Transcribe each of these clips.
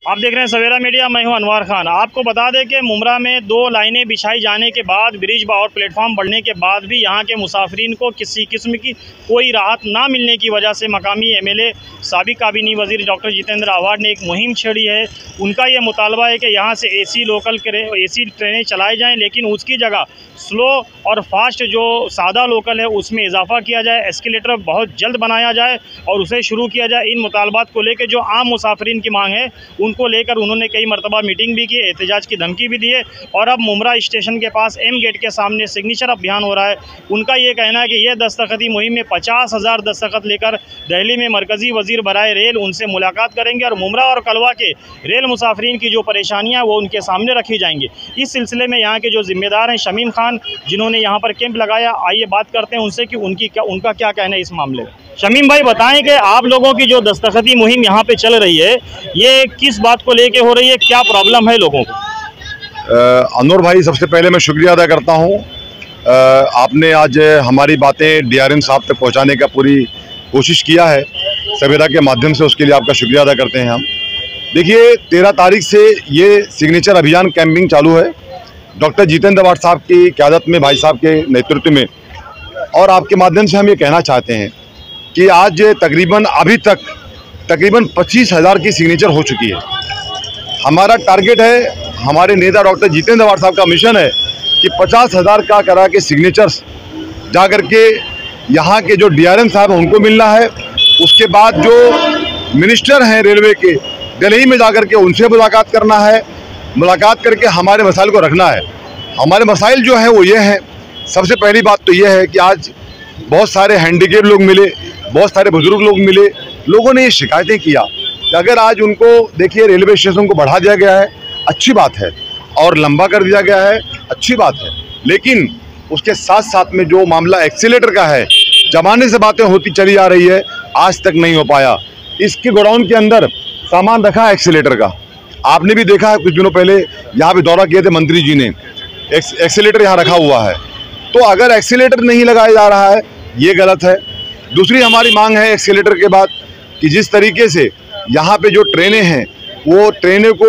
आप देख रहे हैं सवेरा मीडिया। मैं हूं अनवर खान। आपको बता दें कि मुमरा में 2 लाइनें बिछाई जाने के बाद, ब्रिज और प्लेटफॉर्म बढ़ने के बाद भी यहां के मुसाफिरीन को किसी किस्म की कोई राहत ना मिलने की वजह से मकामी एमएलए साबिक काबीनी वजीर डॉक्टर जितेंद्र आव्हाड ने एक मुहिम छेड़ी है। उनका ये मुतालबा है कि यहाँ से एसी ट्रेनें चलाई जाएँ, लेकिन उसकी जगह स्लो और फास्ट जो सादा लोकल है उसमें इजाफा किया जाए, एस्केलेटर बहुत जल्द बनाया जाए और उसे शुरू किया जाए। इन मुतालबात को लेकर जो आम मुसाफिरीन की मांग है उनको लेकर उन्होंने कई मरतबा मीटिंग भी की, एहतजाज की धमकी भी दी है और अब मुमरा स्टेशन के पास एम गेट के सामने सिग्नेचर अभियान हो रहा है। उनका ये कहना है कि यह दस्तखती मुहिम में 50,000 दस्तखत लेकर दिल्ली में मरकजी वजीर बराए रेल उनसे मुलाकात करेंगे और मुमरा और कलवा के रेल मुसाफिरीन की जो परेशानियाँ वो उनके सामने रखी जाएंगी। इस सिलसिले में यहाँ के जो जिम्मेदार हैं शमीम खान, जिन्होंने यहाँ पर कैंप लगाया, आइए बात करते हैं उनसे कि उनका क्या कहना है इस मामले में। शमीम भाई बताएं कि आप लोगों की जो दस्तखती मुहिम यहाँ पे चल रही है ये किस बात को लेके हो रही है, क्या प्रॉब्लम है लोगों को? अनवर भाई, सबसे पहले मैं शुक्रिया अदा करता हूँ। आपने आज हमारी बातें डीआरएम साहब तक पहुँचाने का पूरी कोशिश किया है सवेरा के माध्यम से, उसके लिए आपका शुक्रिया अदा करते हैं हम। देखिए, 13 तारीख से ये सिग्नेचर अभियान कैंपिंग चालू है डॉक्टर जितेंद्र आव्हाड साहब की क़यादत में, भाई साहब के नेतृत्व में। और आपके माध्यम से हम ये कहना चाहते हैं कि आज अभी तक तकरीबन 25,000 की सिग्नेचर हो चुकी है। हमारा टारगेट है, हमारे नेता डॉक्टर जितेंद्र आव्हाड साहब का मिशन है कि 50,000 का करा के सिग्नेचर्स जा कर के यहाँ के जो डीआरएम साहब हैं उनको मिलना है। उसके बाद जो मिनिस्टर हैं रेलवे के, दिल्ली में जा कर के उनसे मुलाकात करना है। मुलाकात करके हमारे मसाइल को रखना है। हमारे मसाइल जो हैं वो ये हैं, सबसे पहली बात तो ये है कि आज बहुत सारे हैंडीकेप लोग मिले, बहुत सारे बुजुर्ग लोग मिले। लोगों ने ये शिकायतें किया कि अगर आज उनको देखिए रेलवे स्टेशन को बढ़ा दिया गया है, अच्छी बात है, और लंबा कर दिया गया है, अच्छी बात है, लेकिन उसके साथ साथ में जो मामला एक्सीलेटर का है, जमाने से बातें होती चली आ रही है, आज तक नहीं हो पाया। इसके गोडाउन के अंदर सामान रखा है एक्सीलेटर का, आपने भी देखा है, कुछ दिनों पहले यहाँ पे दौरा किए थे मंत्री जी ने, एक्सीलेटर यहाँ रखा हुआ है। तो अगर एक्सीलेटर नहीं लगाया जा रहा है ये गलत है। दूसरी हमारी मांग है एक्सीलेटर के बाद कि जिस तरीके से यहाँ पे जो ट्रेनें हैं वो ट्रेनें को,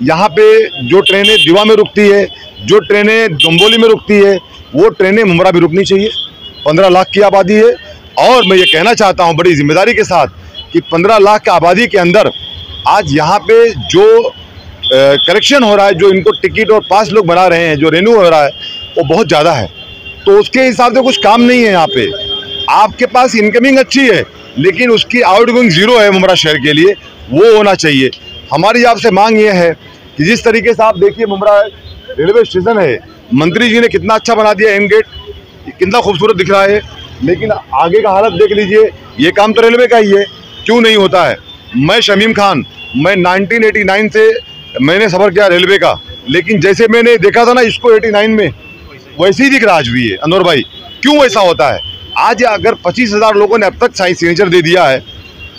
यहाँ पे जो ट्रेनें दीवा में रुकती है, जो ट्रेनें डोंबोली में रुकती है, वो ट्रेनें मुमरा भी रुकनी चाहिए। 15 लाख की आबादी है और मैं ये कहना चाहता हूँ बड़ी जिम्मेदारी के साथ कि 15 लाख की आबादी के अंदर आज यहाँ पे जो करेक्शन हो रहा है, जो इनको टिकट और पास लोग बना रहे हैं, जो रेन्यू हो रहा है वो बहुत ज़्यादा है। तो उसके हिसाब से कुछ काम नहीं है। यहाँ पे आपके पास इनकमिंग अच्छी है लेकिन उसकी आउटगोइंग ज़ीरो है मुमरा शहर के लिए, वो होना चाहिए। हमारी आपसे मांग ये है कि जिस तरीके से आप देखिए मुमरा रेलवे स्टेशन है, मंत्री जी ने कितना अच्छा बना दिया, एम गेट कितना खूबसूरत दिख रहा है, लेकिन आगे का हालत देख लीजिए। ये काम तो रेलवे का ही है, क्यों नहीं होता है? मैं शमीम खान, मैं 1989 से मैंने सफ़र किया रेलवे का, लेकिन जैसे मैंने देखा था ना इसको 89 में, वैसे ही दिख रहा आज भी है। अनवर भाई, क्यों ऐसा होता है? आज अगर 25,000 लोगों ने अब तक सिग्नेचर दे दिया है,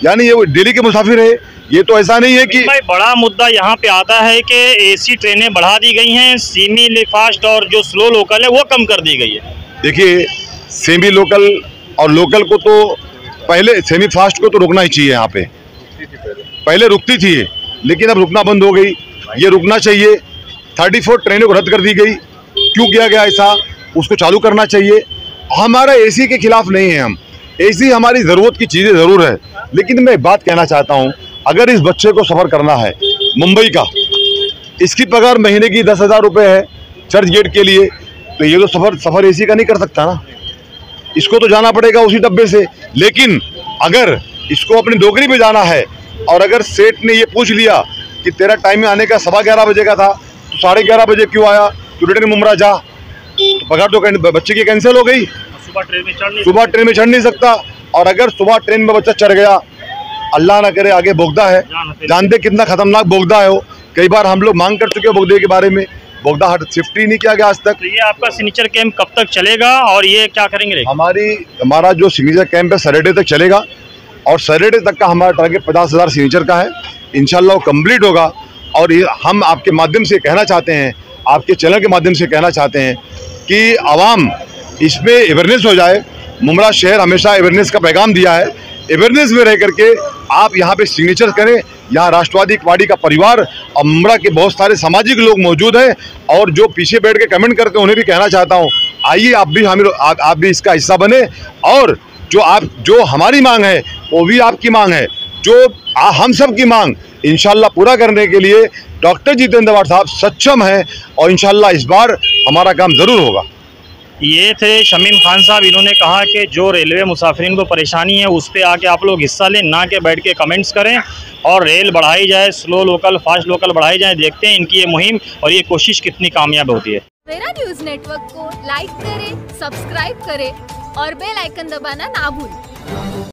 यानी ये दिल्ली के मुसाफिर है। ये तो ऐसा नहीं है कि भाई बड़ा मुद्दा यहाँ पे आता है कि एसी ट्रेनें बढ़ा दी गई हैं, सेमी फास्ट और जो स्लो लोकल है वो कम कर दी गई है। देखिए, सेमी लोकल और लोकल को तो पहले, सेमी फास्ट को तो रुकना ही चाहिए। यहाँ पे पहले रुकती थी लेकिन अब रुकना बंद हो गई। ये रुकना चाहिए। 34 ट्रेनों को रद्द कर दी गई। क्यों किया गया ऐसा? उसको चालू करना चाहिए। हमारा एसी के खिलाफ नहीं है, हम एसी हमारी ज़रूरत की चीज़ें ज़रूर है, लेकिन मैं एक बात कहना चाहता हूँ, अगर इस बच्चे को सफ़र करना है मुंबई का, इसकी पगार महीने की 10,000 रुपये है चर्च गेट के लिए, तो ये तो सफ़र एसी का नहीं कर सकता ना, इसको तो जाना पड़ेगा उसी डब्बे से। लेकिन अगर इसको अपनी नौकरी पे जाना है और अगर सेठ ने ये पूछ लिया कि तेरा टाइम आने का 11:15 बजे का था, तो 11:30 बजे क्यों आया, तो रिटर्न मुमरा जा, तो पगार तो बच्चे की कैंसिल हो गई। सुबह ट्रेन में चढ़ नहीं सकता। और अगर सुबह ट्रेन में बच्चा चढ़ गया, अल्लाह ना करे आगे बोगदा है, जानते कितना खतरनाक बोगदा है वो। कई बार हम लोग मांग कर चुके हैं बोगदे के बारे में, बोगदा शिफ्ट ही नहीं किया गया आज तक। तो ये आपका सिग्नेचर कैंप कब तक चलेगा और ये क्या करेंगे? हमारा जो सिग्नेचर कैंप है सैटरडे तक चलेगा और सैटरडे तक का हमारा टारगेट 50,000 सिग्नेचर का है। इंशाल्लाह वो कंप्लीट होगा। और ये हम आपके माध्यम से कहना चाहते हैं, आपके चैनल के माध्यम से कहना चाहते हैं कि आवाम इसमें अवेयरनेस हो जाए। मुमरा शहर हमेशा अवेयरनेस का पैगाम दिया है, अवेयरनेस में रह करके आप यहाँ पे सिग्नेचर करें यहाँ राष्ट्रवादी पार्टी का परिवार और मुमरा के बहुत सारे सामाजिक लोग मौजूद हैं, और जो पीछे बैठ के कमेंट करते हैं उन्हें भी कहना चाहता हूँ, आइए आप भी इसका हिस्सा बने, और जो हमारी मांग है वो भी आपकी मांग है, जो हम सब की मांग इंशाल्लाह पूरा करने के लिए डॉक्टर जितेंद्र अवाड साहब सक्षम हैं, और इंशाल्लाह इस बार हमारा काम ज़रूर होगा। ये थे शमीम खान साहब। इन्होंने कहा कि जो रेलवे मुसाफिरीन को परेशानी है उस पर आके आप लोग हिस्सा लें, ना कि बैठ के कमेंट्स करें, और रेल बढ़ाई जाए, स्लो लोकल फास्ट लोकल बढ़ाई जाए। देखते हैं इनकी ये मुहिम और ये कोशिश कितनी कामयाब होती है। सवेरा न्यूज़ नेटवर्क को लाइक करें, सब्सक्राइब करें और बेल आइकन दबाना ना भूलें।